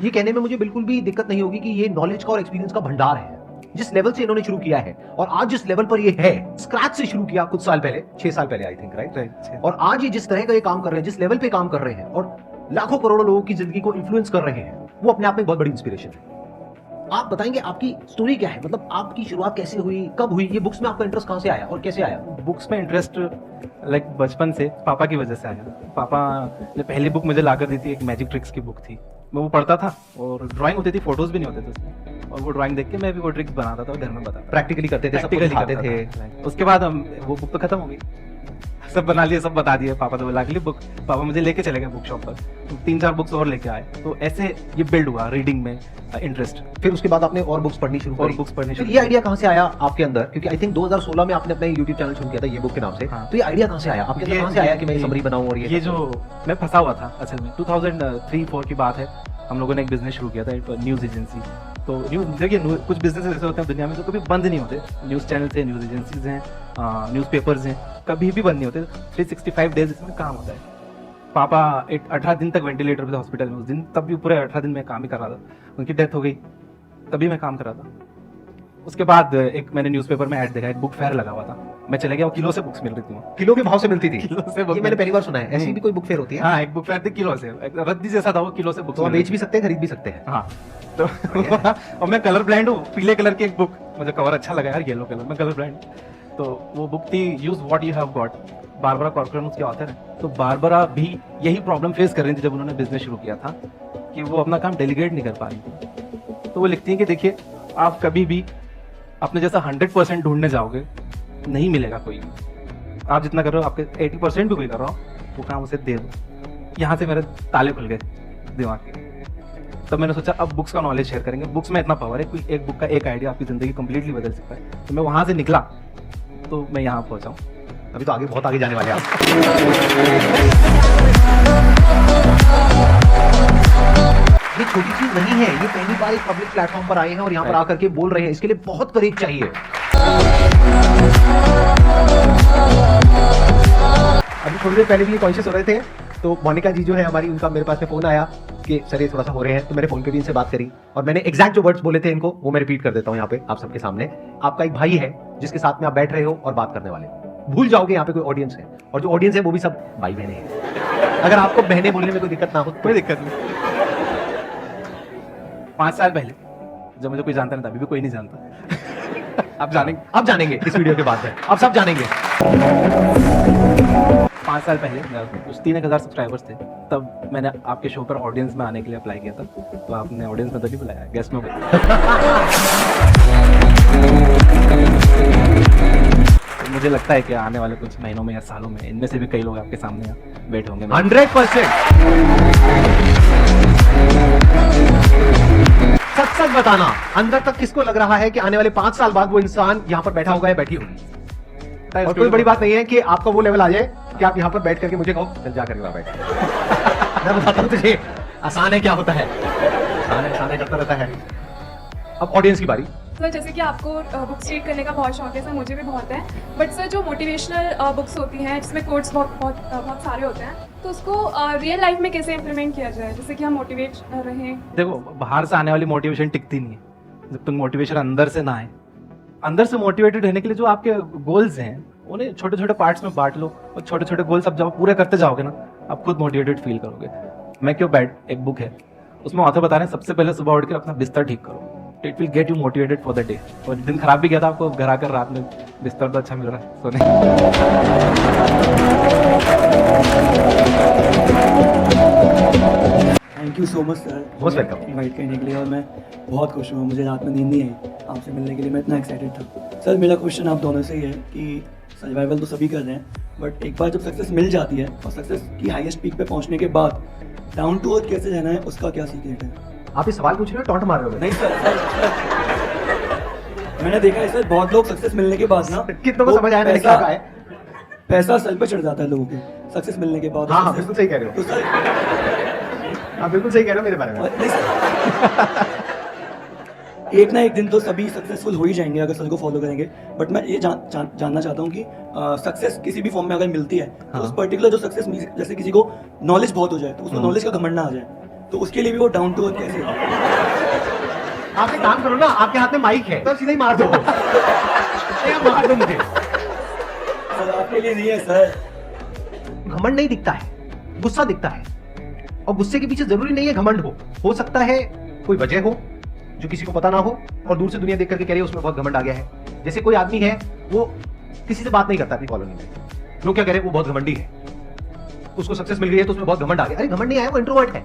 ये कहने में मुझे बिल्कुल भी दिक्कत नहीं होगी कि ये नॉलेज का और एक्सपीरियंस का भंडार है। जिस लेवल से इन्होंने शुरू किया है और आज जिस लेवल पर ये है, स्क्रैच से शुरू किया कुछ साल पहले, 6 साल पहले आई थिंक, राइट? और आज ये जिस तरह का ये काम कर रहे हैं, जिस लेवल पे काम कर रहे हैं और लाखों करोड़ों लोगों की जिंदगी को इन्फ्लुएंस कर रहे हैं, वो अपने आप में बहुत बड़ी इंस्पिरेशन है। आप बताएंगे आपकी स्टोरी क्या है, मतलब आपकी शुरुआत कैसे हुई, कब हुई, ये बुक्स में आपका इंटरेस्ट कहां से आया और कैसे आया? बुक्स में इंटरेस्ट लाइक बचपन से पापा की वजह से आया। पापा ने पहली बुक मुझे लाकर दी थी, एक मैजिक ट्रिक्स की बुक थी। मैं वो पढ़ता था और ड्राइंग होती थी, फोटोज भी नहीं होते थे उसमें, और वो ड्राइंग देख के मैं भी वो ट्रिक्स बनाता था और घर में बताता। प्रैक्टिकली करते थे, सबको दिखाते थे। उसके बाद हम वो बुक तो खत्म हो गई, सब बना लिए, सब बता दिए। पापा तो लाख ली बुक, पापा मुझे लेके चले गए बुक शॉप पर, तो 3-4 बुक्स और लेके आए। तो ऐसे ये बिल्ड हुआ रीडिंग में इंटरेस्ट। फिर उसके बाद आपने और बुक्स पढ़नी शुरू और करी। बुक्स पढ़नी फिर शुरू ये आइडिया कहां से आया आपके अंदर? क्योंकि आई थिंक 2016 में आपने अपना यूट्यूब चैनल शुरू किया था ये बुक के नाम से। हाँ। तो ये आइडिया कहां से आया आपके अंदर, कहां से आया कि मैं समरी बनाऊं? और ये जो मैं फंसा हुआ था असल में 2003-4 की बात है। हम लोगों ने एक बिजनेस शुरू किया था, एक न्यूज़ एजेंसी। तो न्यूज़ देखिए, कुछ बिजनेस ऐसे होते हैं दुनिया में जो कभी बंद नहीं होते। न्यूज़ चैनल है, न्यूज़ एजेंसीज हैं, न्यूज़पेपर्स हैं, कभी भी बंद नहीं होते। 365 डेज इसमें काम होता है। पापा 18 दिन तक वेंटिलेटर पे थे हॉस्पिटल में उस दिन, तब भी पूरे 18 दिन में काम ही कर रहा था। उनकी डेथ हो गई, तभी मैं काम कर रहा था। उसके बाद एक मैंने न्यूज़पेपर में ऐड देखा, एक बुक फेयर लगा हुआ था। मैं चले गया, किलो से बुक्स मिल रही थी वहाँ। किलो के भाव से मिलती थी? किलो से ये मैंने पहली बार सुना है। ऐसी भी कोई बुक फेयर होती है? हाँ, एक बुक फेयर थी, किलो से, एक रद्दी जैसा था वो, किलो से बुक्स तो आप बेच भी सकते हैं, खरीद भी सकते हैं। हाँ, तो और मैं कलर ब्लाइंड हूँ, पीले कलर की एक बुक, मुझे कवर अच्छा लगा यार, येलो कलर में, कलर ब्लाइंड। तो वो बुक थी use what you have got, Barbara Corcoran उसके ऑथर है। तो बारबरा भी यही प्रॉब्लम फेस कर रही थी जब उन्होंने बिजनेस शुरू किया था, कि वो अपना काम डेलीगेट नहीं कर पा रही थी। तो वो लिखती हैं कि देखिए, आप कभी भी अपने जैसा 100% ढूंढने जाओगे, नहीं मिलेगा कोई। आप जितना कर रहे हो, आपके 80% भी कोई कर रहा हो, वो काम उसे दे दो। यहाँ से मेरे ताले खुल गए दिमाग के। तब मैंने सोचा अब बुक्स का नॉलेज शेयर करेंगे। बुक्स में इतना पावर है, कोई एक बुक का एक आइडिया आपकी जिंदगी कंप्लीटली बदल सकता है। तो मैं वहां से निकला, तो मैं यहाँ पहुंचा हूँ। अभी तो आगे, बहुत आगे जाने वाले हैं आप। ये छोटी चीज नहीं है, ये पहली बार एक पब्लिक प्लेटफॉर्म पर आए हैं और यहाँ पर आकर के बोल रहे हैं। इसके लिए बहुत करेज चाहिए। अभी थोड़ी देर पहले भी ये कॉन्शियस हो रहे थे, तो मोनिका जी जो है हमारी, उनका मेरे पास में फोन आया कि सर ये थोड़ा सा हो रहे हैं। तो मैंने फोन पे भी इनसे बात करी और मैंने एग्जैक्ट जो वर्ड्स बोले थे इनको, वो मैं रिपीट कर देता हूँ यहाँ पे आप सबके सामने। आपका एक भाई है जिसके साथ में आप बैठ रहे हो और बात करने वाले हो। भूल जाओगे यहाँ पे कोई ऑडियंस है, और जो ऑडियंस है वो भी सब भाई बहने हैं। अगर आपको बहने बोलने में कोई दिक्कत ना हो, कोई दिक्कत नहीं। 5 साल पहले जब मुझे कोई जानता नहीं था, अभी भी कोई नहीं जानता। आप जानेंगे इस वीडियो के बाद में, आप सब जानेंगे। 5 साल पहले कुछ 3000 सब्सक्राइबर्स थे, तब मैंने आपके शो पर ऑडियंस में आने के लिए अप्लाई किया था। तो आपने ऑडियंस में तो नहीं बुलाया, गेस्ट में तो मुझे लगता है कि आने वाले कुछ महीनों में या सालों में इनमें से भी कई लोग आपके सामने बैठे होंगे। 100%। सच बताना, अंदर तक किसको लग रहा है कि आने वाले 5 साल बाद वो इंसान यहाँ पर बैठा होगा या बैठी होगी? और कोई बड़ी बात नहीं है कि आपका वो लेवल आ जाए कि आप यहाँ पर बैठ करके मुझे कहो चल जा करके वहां बैठ। मैं बताता हूँ तुझे आसान है क्या होता है, आसान है करता रहता है। अब ऑडियंस की बारी। सर जैसे कि आपको बुक्स रीड करने का बहुत शौक है सर, मुझे भी बहुत है। बट सर जो मोटिवेशनल बुक्स होती हैं जिसमें कोट्स बहुत सारे होते हैं, तो उसको रियल लाइफ में कैसे इम्प्लीमेंट किया जाए जिससे कि हम मोटिवेट रहें? देखो, बाहर से आने वाली मोटिवेशन टिकती नहीं है जब तक मोटिवेशन अंदर से ना आए। अंदर से मोटिवेटेड रहने के लिए जो आपके गोल्स हैं उन्हें छोटे छोटे पार्ट्स में बांट लो, और छोटे छोटे गोल्स आप जब पूरे करते जाओगे ना, आप खुद मोटिवेटेड फील करोगे। मैं क्यों बैड एक बुक है, उसमें ऑथर बता रहे हैं सबसे पहले सुबह उठ के अपना बिस्तर ठीक करो, it will get you motivated for the day. और दिन खराब भी गया था आपको, घर आकर रात में बिस्तर तो अच्छा मिल रहा है सोने। Thank you so much sir, most welcome. Invite करने के लिए। और मैं बहुत खुश हूँ, मुझे रात में नींद नहीं आई आपसे मिलने के लिए, मैं इतना एक्साइटेड था। सर मेरा क्वेश्चन आप दोनों से ही है कि सर्वाइवल तो सभी कर रहे हैं, बट एक बार जब सक्सेस मिल जाती है और सक्सेस की हाईएस्ट पीक पे पहुंचने के बाद डाउन टू अर्थ कैसे रहना है, उसका क्या सीक्रेट है? आप ये सवाल पूछ रहे हो, टॉन्ट मार रहे हो? नहीं सर, मैंने देखा है सर, बहुत लोग सक्सेस मिलने के बाद ना, कितनों को समझ आया मैंने क्या कहा है? पैसा सर पे चढ़ जाता है लोगों के सक्सेस मिलने के बाद। हाँ, बिल्कुल सही कह रहे हो। तो सर आप बिल्कुल सही कह रहे हो मेरे बारे में। एक ना एक दिन तो सभी सक्सेसफुल हो ही जाएंगे अगर सर को फॉलो करेंगे, बट मैं ये जानना चाहता हूँ कि सक्सेस किसी भी फॉर्म में अगर मिलती है, तो उस पर्टिकुलर जो सक्सेस, जैसे किसी को नॉलेज बहुत हो जाए तो उसको नॉलेज का घमंड ना आ जाए, तो उसके लिए भी वो डाउन टू अर्थ कैसे है? आप एक काम करो ना, आपके हाथ में माइक है तो सीधे ही मार दो मार दो मुझे। सर आपके लिए नहीं है सर। घमंड नहीं दिखता है, गुस्सा दिखता है। और गुस्से के पीछे जरूरी नहीं है घमंड हो सकता है कोई वजह हो जो किसी को पता ना हो और दूर से दुनिया देख करके कह रही है उसमें बहुत घमंड आ गया है। जैसे कोई आदमी है वो किसी से बात नहीं करता अपनी कॉलोनी में, लोग क्या कह रहे हैं वो बहुत घमंडी है, उसको सक्सेस मिल गई है तो उसमें बहुत घमंड आ गया। अरे घमंड नहीं आया, वो इंट्रोवर्ट है,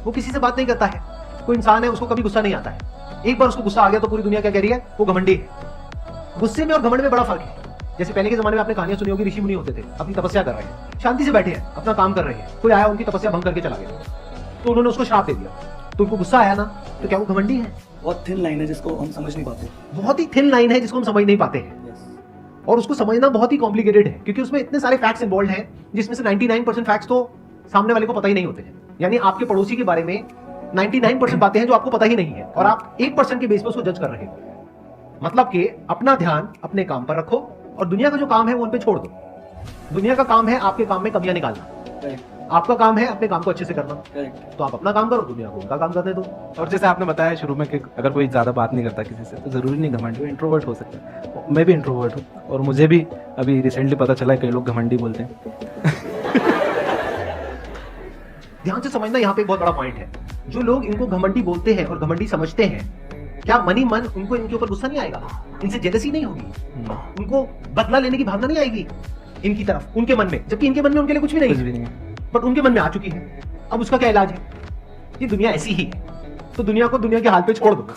वो किसी से बात नहीं करता है। कोई इंसान है उसको कभी गुस्सा नहीं आता है, एक बार उसको गुस्सा आ गया तो पूरी दुनिया क्या कह रही है वो घमंडी है। गुस्से में और घमंड में बड़ा फर्क है। जैसे पहले के जमाने में आपने कहानियां सुनी होगी, ऋषि मुनि होते थे, अपनी तपस्या कर रहे हैं, शांति से बैठे हैं, अपना काम कर रहे हैं, कोई आया उनकी तपस्या भंग करके चला गया तो उन्होंने उसको श्राप दे दिया, तो उनको गुस्सा आया ना, तो क्या वो घमंडी है? बहुत थिन लाइन है जिसको हम समझ नहीं पाते। बहुत ही थिन लाइन है जिसको हम समझ नहीं पाते हैं, Yes. और उसको समझना बहुत ही कॉम्प्लिकेटेड है क्योंकि उसमें इतने सारे फैक्ट्स इन्वॉल्व हैं जिसमें से 99% फैक्ट्स तो सामने वाले को पता ही नहीं होते हैं। यानी आपके पड़ोसी के बारे में 99% बातें हैं जो आपको पता ही नहीं है और आप 1% के बेस पर उसको जज कर रहे हो। मतलब कि अपना ध्यान अपने काम पर रखो और दुनिया का जो काम है वो उन पे छोड़ दो। दुनिया का काम है आपके काम में कमियां निकालना, Correct. आपका काम है अपने काम को अच्छे से करना। Correct. तो आप अपना काम करो, दुनिया को उनका काम करने दो। और जैसे आपने बताया शुरू में कि अगर कोई ज़्यादा बात नहीं करता किसी से तो ज़रूरी नहीं घमंडी, वो इंट्रोवर्ट हो सकता है। मैं भी इंट्रोवर्ट हूँ और मुझे भी अभी रिसेंटली पता चला है कई लोग घमंडी बोलते हैं। ध्यान से समझना, यहाँ पे एक बहुत बड़ा पॉइंट है। जो लोग इनको घमंडी बोलते हैं और घमंडी समझते हैं, क्या मनी मन उनको इनके ऊपर गुस्सा नहीं आएगा, इनसे जेलसी नहीं होगी, उनको बदला लेने की भावना नहीं आएगी इनकी तरफ उनके मन में, जबकि इनके मन में उनके लिए कुछ भी नहीं कुछ भी है, नहीं है। बट उनके मन में आ चुकी है। अब उसका क्या इलाज है? ये दुनिया ऐसी ही है, तो दुनिया को दुनिया के हाल पे छोड़ दो।